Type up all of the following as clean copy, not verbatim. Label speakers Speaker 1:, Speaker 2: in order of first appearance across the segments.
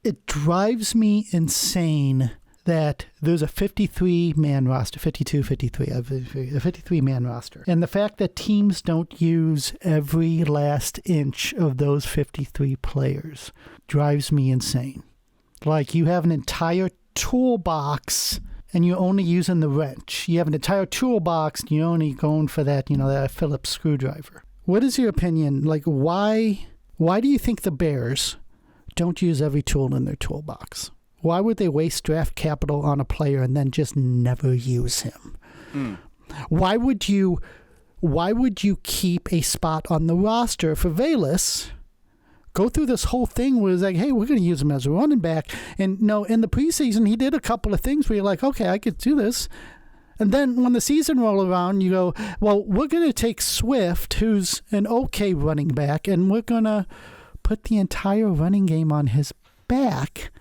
Speaker 1: It drives me insane that there's a 53-man roster, 52, 53, a 53-man roster. And the fact that teams don't use every last inch of those 53 players drives me insane. Like, you have an entire toolbox and you're only using the wrench. You have an entire toolbox and you're only going for that, that Phillips screwdriver. What is your opinion? Like, why do you think the Bears don't use every tool in their toolbox? Why would they waste draft capital on a player and then just never use him? Why would you keep a spot on the roster for Velus? Go through this whole thing where it's like, hey, we're going to use him as a running back. And no, in the preseason, he did a couple of things where you're like, okay, I could do this. And then when the season rolls around, you go, well, we're going to take Swift, who's an okay running back, and we're going to put the entire running game on his back.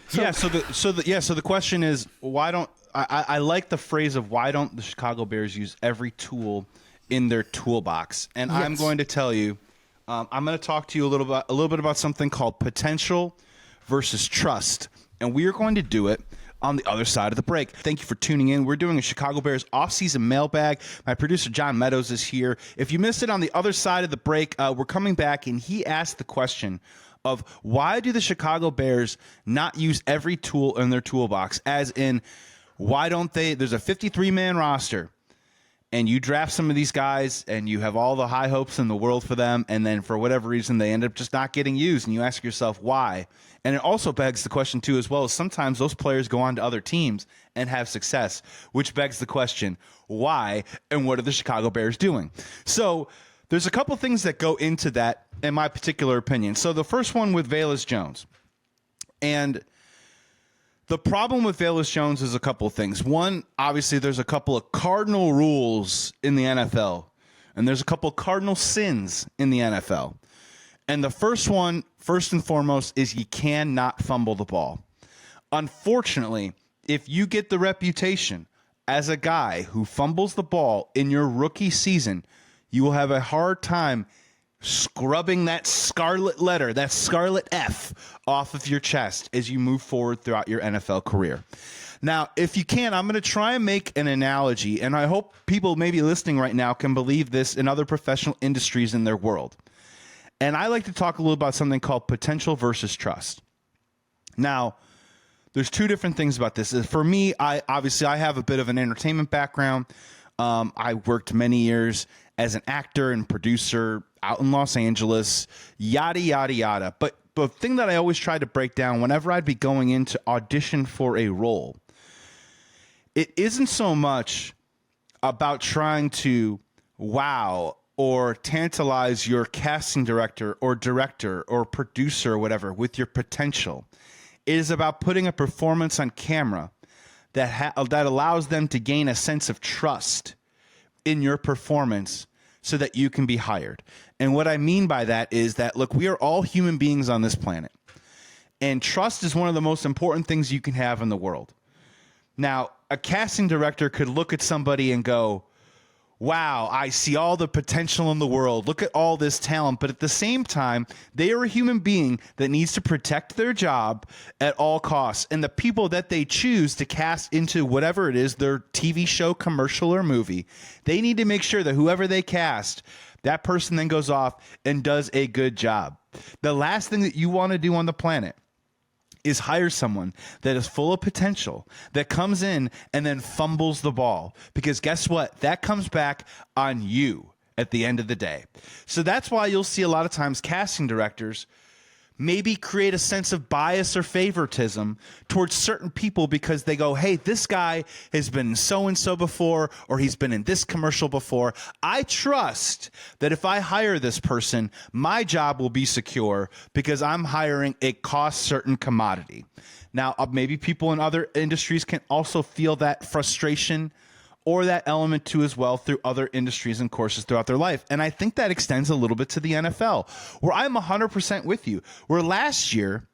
Speaker 1: So the question is, why don't I like the phrase of why don't the Chicago Bears use every tool in their toolbox? And yes. I'm going to tell you, I'm going to talk to you a little bit about something called potential versus trust, and we are going to do it on the other side of the break. Thank you for tuning in. We're doing a Chicago Bears offseason mailbag. My producer, John Meadows, is here. If you missed it on the other side of the break, we're coming back, and he asked the question of why do the Chicago Bears not use every tool in their toolbox? As in, why don't they? There's a 53-man roster, and you draft some of these guys, and you have all the high hopes in the world for them, and then for whatever reason, they end up just not getting used, and you ask yourself why. And it also begs the question, too, as well, as sometimes those players go on to other teams and have success, which begs the question, why, and what are the Chicago Bears doing? So there's a couple things that go into that, in my particular opinion. So the first one with Velus Jones. And the problem with Velus Jones is a couple of things. One, obviously, there's a couple of cardinal rules in the NFL, and there's a couple of cardinal sins in the NFL. And the first one, first and foremost, is you cannot fumble the ball. Unfortunately, if you get the reputation as a guy who fumbles the ball in your rookie season, you will have a hard time scrubbing that scarlet letter, that scarlet F, off of your chest as you move forward throughout your NFL career. Now, if you can, I'm going to try and make an analogy, and I hope people maybe listening right now can believe this in other professional industries in their world. And I like to talk a little about something called potential versus trust. Now, there's two different things about this. For me, I have a bit of an entertainment background. I worked many years as an actor and producer out in Los Angeles, yada, yada, yada. But the thing that I always try to break down whenever I'd be going in to audition for a role, it isn't so much about trying to wow or tantalize your casting director or producer or whatever with your potential. It is about putting a performance on camera that allows them to gain a sense of trust in your performance so that you can be hired. And what I mean by that is that, look, we are all human beings on this planet. And trust is one of the most important things you can have in the world. Now, a casting director could look at somebody and go, wow, I see all the potential in the world. Look at all this talent. But at the same time, they are a human being that needs to protect their job at all costs. And the people that they choose to cast into whatever it is, their TV show, commercial, or movie, they need to make sure that whoever they cast, that person then goes off and does a good job. The last thing that you want to do on the planet is hire someone that is full of potential, that comes in and then fumbles the ball. Because guess what? That comes back on you at the end of the day. So that's why you'll see a lot of times casting directors maybe create a sense of bias or favoritism towards certain people because they go, hey, this guy has been so-and-so before, or he's been in this commercial before. I trust that if I hire this person, my job will be secure because I'm hiring a cost-certain commodity. Now, maybe people in other industries can also feel that frustration or that element too as well through other industries and courses throughout their life. And I think that extends a little bit to the NFL, where I'm 100% with you. Where last year,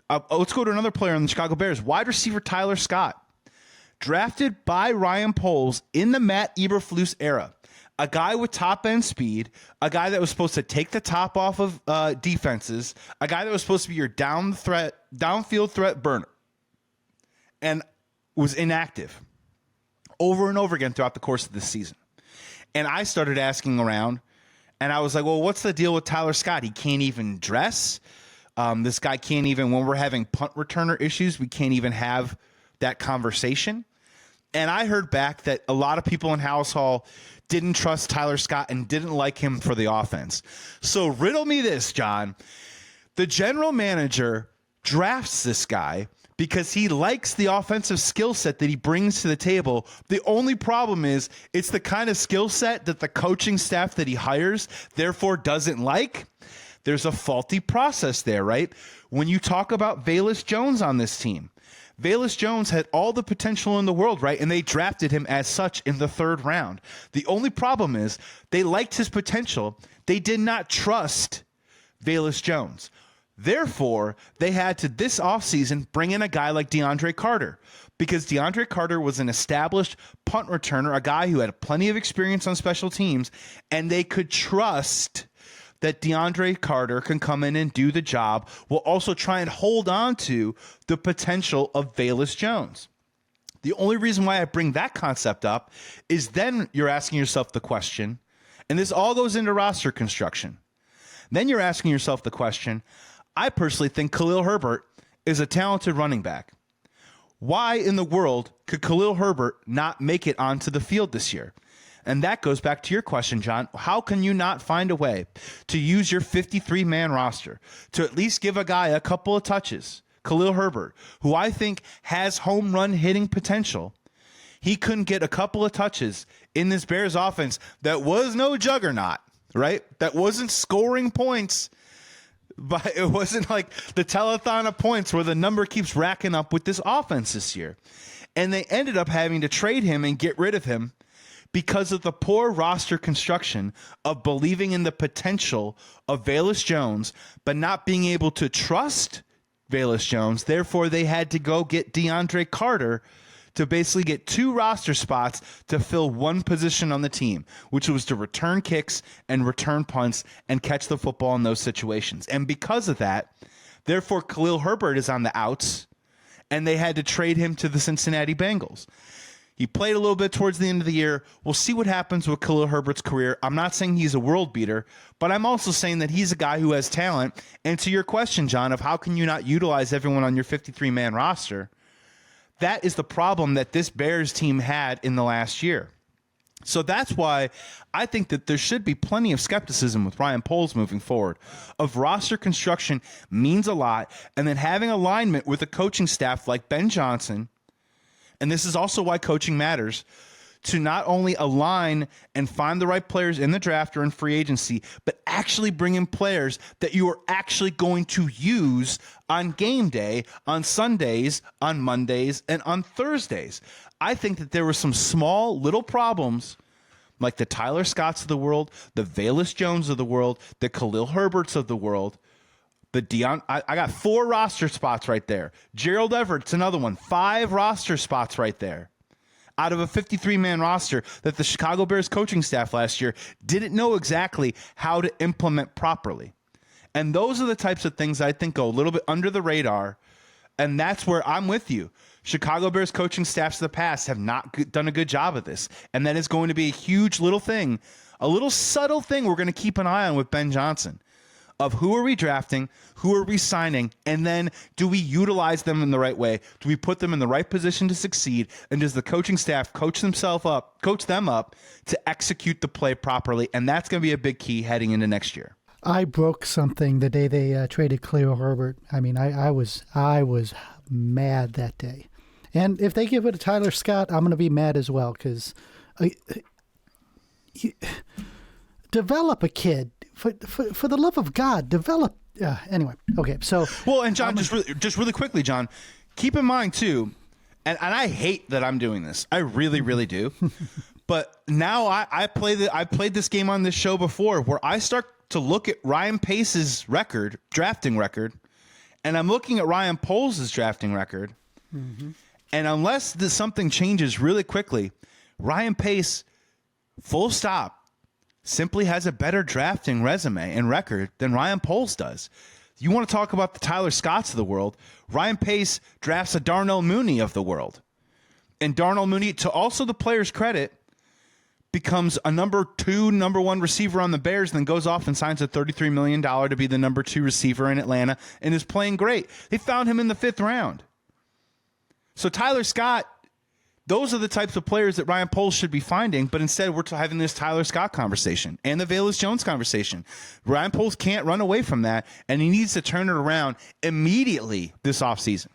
Speaker 1: let's go to another player on the Chicago Bears, wide receiver Tyler Scott, drafted by Ryan Poles in the Matt Eberflus era.
Speaker 2: a guy with top-end speed, a guy that was supposed to take the top off of defenses, a guy that was supposed to be your downfield threat burner, and was inactive over and over again throughout the course of this season. And I started asking around, and I was like, well, what's the deal with Tyler Scott? He can't even dress. This guy can't even, when we're having punt returner issues, we can't even have that conversation. And I heard back that a lot of people in House Hall didn't trust Tyler Scott and didn't like him for the offense. So riddle me this, John. The general manager drafts this guy because he likes the offensive skill set that he brings to the table. The only problem is it's the kind of skill set that the coaching staff that he hires therefore doesn't like. There's a faulty process there, right? When you talk about Velus Jones on this team, Velus Jones had all the potential in the world, right? And they drafted him as such in the 3rd round. The only problem is they liked his potential. They did not trust Velus Jones. Therefore, they had to, this offseason, bring in a guy like DeAndre Carter, because DeAndre Carter was an established punt returner, a guy who had plenty of experience on special teams, and they could trust that DeAndre Carter can come in and do the job while also try and hold on to the potential of Velus Jones. The only reason why I bring that concept up is then you're asking yourself the question, and this all goes into roster construction. Then you're asking yourself the question, I personally think Khalil Herbert is a talented running back. Why in the world could Khalil Herbert not make it onto the field this year? And that goes back to your question, John. How can you not find a way to use your 53-man roster to at least give a guy a couple of touches? Khalil Herbert, who I think has home run hitting potential. He couldn't get a couple of touches in this Bears offense that was no juggernaut, right? That wasn't scoring points, but it wasn't like the telethon of points where the number keeps racking up with this offense this year. And they ended up having to trade him and get rid of him because of the poor roster construction of believing in the potential of Velus Jones, but not being able to trust Velus Jones. Therefore, they had to go get DeAndre Carter to basically get 2 roster spots to fill one position on the team, which was to return kicks and return punts and catch the football in those situations. And because of that, therefore, Khalil Herbert is on the outs, and they had to trade him to the Cincinnati Bengals. He played a little bit towards the end of the year. We'll see what happens with Khalil Herbert's career. I'm not saying he's a world beater, but I'm also saying that he's a guy who has talent. And to your question, John, of how can you not utilize everyone on your 53-man roster, that is the problem that this Bears team had in the last year. So that's why I think that there should be plenty of skepticism with Ryan Poles moving forward. Of roster construction means a lot, and then having alignment with a coaching staff like Ben Johnson. And this is also why coaching matters, to not only align and find the right players in the draft or in free agency, but actually bring in players that you are actually going to use on game day, on Sundays, on Mondays, and on Thursdays. I think that there were some small little problems like the Tyler Scotts of the world, the Velus Jones of the world, the Khalil Herberts of the world. I got 4 roster spots right there. Gerald Everett's another one. 5 roster spots right there. Out of a 53-man roster that the Chicago Bears coaching staff last year didn't know exactly how to implement properly. And those are the types of things I think go a little bit under the radar. And that's where I'm with you. Chicago Bears coaching staffs of the past have not done a good job of this. And that is going to be a huge little thing, a little subtle thing we're going to keep an eye on with Ben Johnson. Of who are we drafting, who are we signing, and then do we utilize them in the right way? Do we put them in the right position to succeed? And does the coaching staff coach them up to execute the play properly? And that's going to be a big key heading into next year.
Speaker 1: I broke something the day they traded Khalil Herbert. I mean, I was mad that day. And if they give it to Tyler Scott, I'm going to be mad as well, because develop a kid. For the love of God, develop. Anyway, okay. So
Speaker 2: well, and John, just really quickly, John, keep in mind too, and I hate that I'm doing this. I really, really do. But now I played this game on this show before, where I start to look at Ryan Pace's drafting record, and I'm looking at Ryan Poles' drafting record, and unless something changes really quickly, Ryan Pace, full stop, simply has a better drafting resume and record than Ryan Poles does. You want to talk about the Tyler Scotts of the world? Ryan Pace drafts a Darnell Mooney of the world. And Darnell Mooney, to also the player's credit, becomes a number 1 receiver on the Bears, and then goes off and signs a $33 million to be the number 2 receiver in Atlanta and is playing great. They found him in the 5th round. So Tyler Scott, those are the types of players that Ryan Poles should be finding, but instead we're having this Tyler Scott conversation and the Velus Jones conversation. Ryan Poles can't run away from that, and he needs to turn it around immediately this offseason.